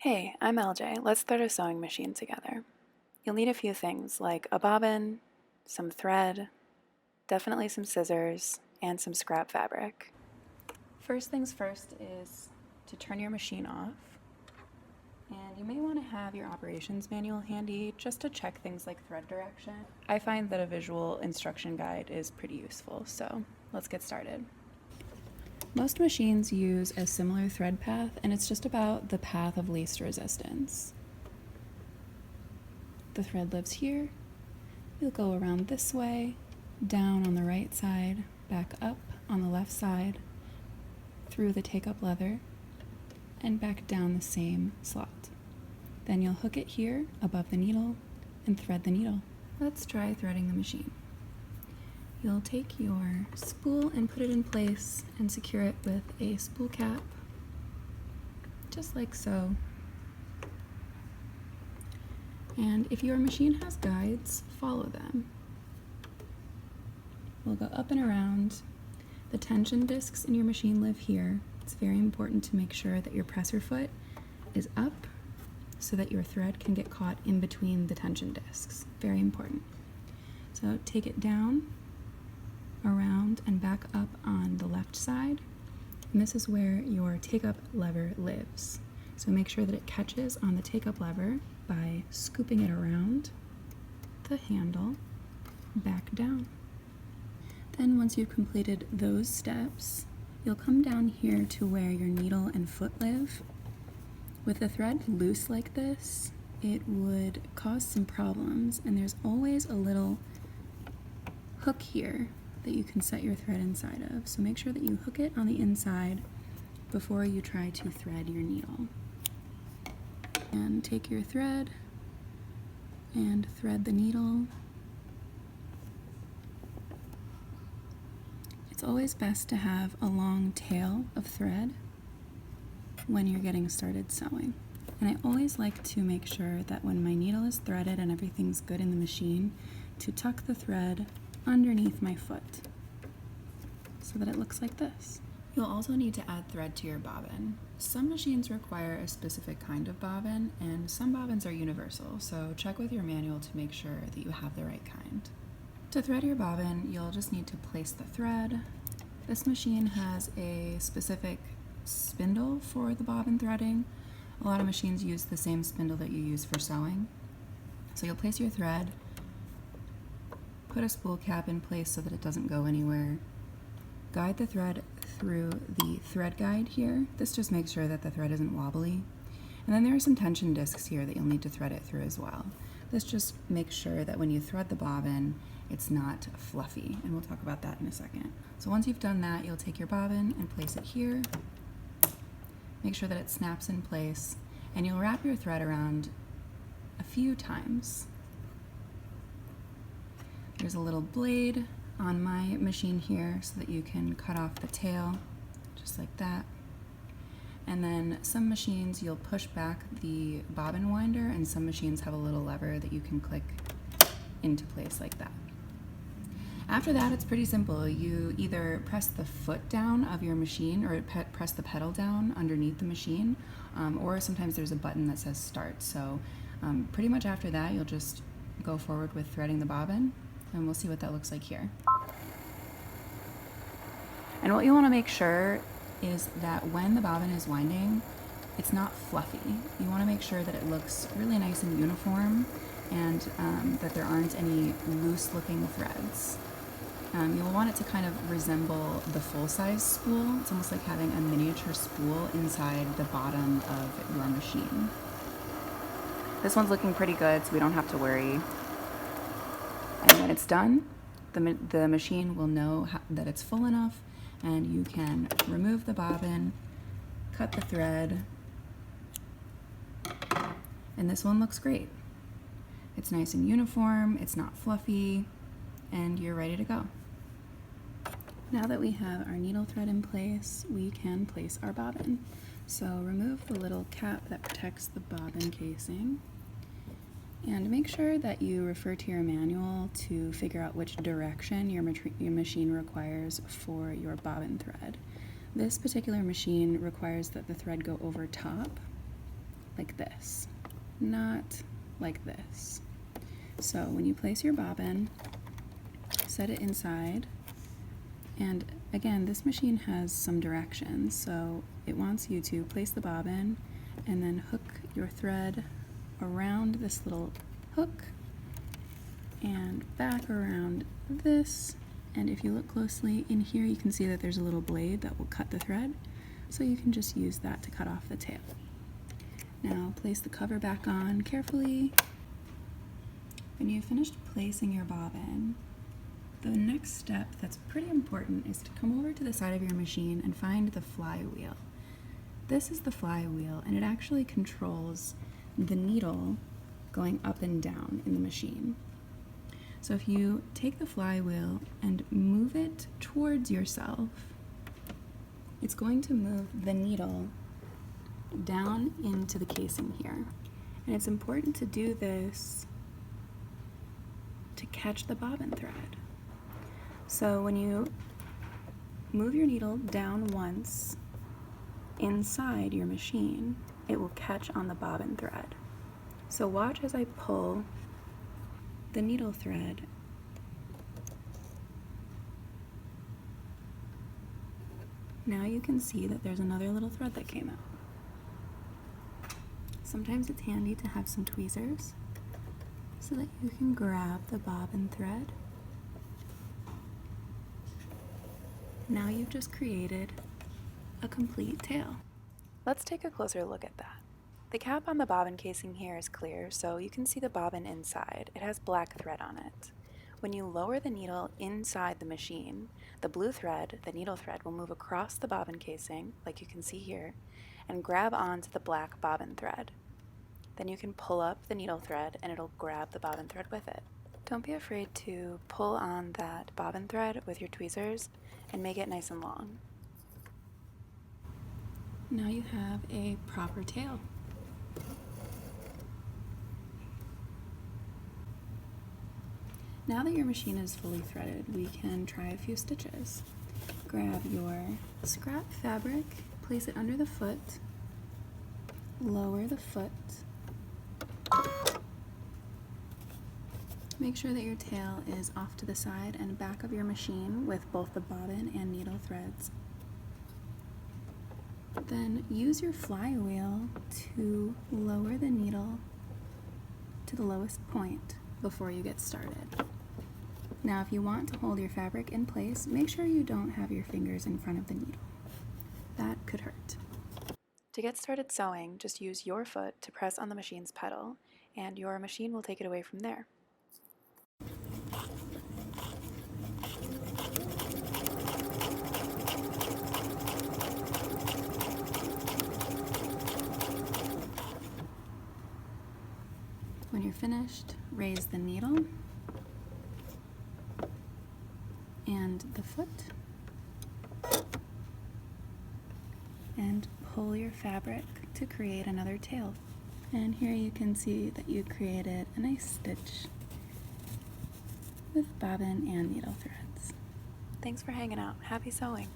Hey, I'm LJ. Let's start a sewing machine together. You'll need a few things like a bobbin, some thread, definitely some scissors, and some scrap fabric. First things first is to turn your machine off. And you may want to have your operations manual handy just to check things like thread direction. I find that a visual instruction guide is pretty useful, so let's get started. Most machines use a similar thread path, and it's just about the path of least resistance. The thread lives here. You'll go around this way, down on the right side, back up on the left side, through the take-up leather, and back down the same slot. Then you'll hook it here above the needle and thread the needle. Let's try threading the machine. You'll take your spool and put it in place and secure it with a spool cap, just like so. And if your machine has guides, follow them. We'll go up and around. The tension discs in your machine live here. It's very important to make sure that your presser foot is up so that your thread can get caught in between the tension discs. Very important. So take it down, around, and back up on the left side. And this is where your take-up lever lives. So make sure that it catches on the take-up lever by scooping it around the handle, back down. Then once you've completed those steps, you'll come down here to where your needle and foot live. With the thread loose like this, it would cause some problems, and there's always a little hook here that you can set your thread inside of. So make sure that you hook it on the inside before you try to thread your needle. And take your thread and thread the needle. It's always best to have a long tail of thread when you're getting started sewing. And I always like to make sure that when my needle is threaded and everything's good in the machine, to tuck the thread underneath my foot so that it looks like this. You'll also need to add thread to your bobbin. Some machines require a specific kind of bobbin, and some bobbins are universal, so check with your manual to make sure that you have the right kind. To thread your bobbin, you'll just need to place the thread. This machine has a specific spindle for the bobbin threading. A lot of machines use the same spindle that you use for sewing. So you'll place your thread, put a spool cap in place so that it doesn't go anywhere. Guide the thread through the thread guide here. This just makes sure that the thread isn't wobbly. And then there are some tension discs here that you'll need to thread it through as well. This just makes sure that when you thread the bobbin, it's not fluffy, and we'll talk about that in a second. So once you've done that, you'll take your bobbin and place it here. Make sure that it snaps in place, and you'll wrap your thread around a few times. There's a little blade on my machine here so that you can cut off the tail, just like that. And then some machines you'll push back the bobbin winder, and some machines have a little lever that you can click into place like that. After that, it's pretty simple. You either press the foot down of your machine or press the pedal down underneath the machine, or sometimes there's a button that says start. So pretty much after that, you'll just go forward with threading the bobbin, and we'll see what that looks like here. And what you want to make sure is that when the bobbin is winding, it's not fluffy. You want to make sure that it looks really nice and uniform, and that there aren't any loose looking threads. You'll want it to kind of resemble the full-size spool. It's almost like having a miniature spool inside the bottom of your machine. This one's looking pretty good, so we don't have to worry. And when it's done, the machine will know that it's full enough, and you can remove the bobbin, cut the thread, and this one looks great. It's nice and uniform, it's not fluffy, and you're ready to go. Now that we have our needle thread in place, we can place our bobbin. So remove the little cap that protects the bobbin casing, and make sure that you refer to your manual to figure out which direction your machine requires for your bobbin thread. This particular machine requires that the thread go over top, like this, not like this. So when you place your bobbin, set it inside, and again, this machine has some directions, so it wants you to place the bobbin and then hook your thread around this little hook and back around this. And if you look closely in here, you can see that there's a little blade that will cut the thread, so you can just use that to cut off the tail. Now place the cover back on carefully. When you've finished placing your bobbin, the next step that's pretty important is to come over to the side of your machine and find the flywheel. This is the flywheel, and it actually controls the needle going up and down in the machine. So if you take the flywheel and move it towards yourself, it's going to move the needle down into the casing here. And it's important to do this to catch the bobbin thread. So when you move your needle down once inside your machine, it will catch on the bobbin thread. So watch as I pull the needle thread now. You can see that there's another little thread that came out. Sometimes it's handy to have some tweezers so that you can grab the bobbin thread. Now you've just created a complete tail. Let's take a closer look at that. The cap on the bobbin casing here is clear, so you can see the bobbin inside. It has black thread on it. When you lower the needle inside the machine, the blue thread, the needle thread, will move across the bobbin casing, like you can see here, and grab onto the black bobbin thread. Then you can pull up the needle thread and it'll grab the bobbin thread with it. Don't be afraid to pull on that bobbin thread with your tweezers and make it nice and long. Now you have a proper tail. Now that your machine is fully threaded, we can try a few stitches. Grab your scrap fabric, place it under the foot, lower the foot. Make sure that your tail is off to the side and back of your machine with both the bobbin and needle threads. Then use your flywheel to lower the needle to the lowest point before you get started. Now, if you want to hold your fabric in place, make sure you don't have your fingers in front of the needle. That could hurt. To get started sewing, just use your foot to press on the machine's pedal, and your machine will take it away from there. When you're finished, raise the needle and the foot and pull your fabric to create another tail. And here you can see that you created a nice stitch with bobbin and needle threads. Thanks for hanging out. Happy sewing!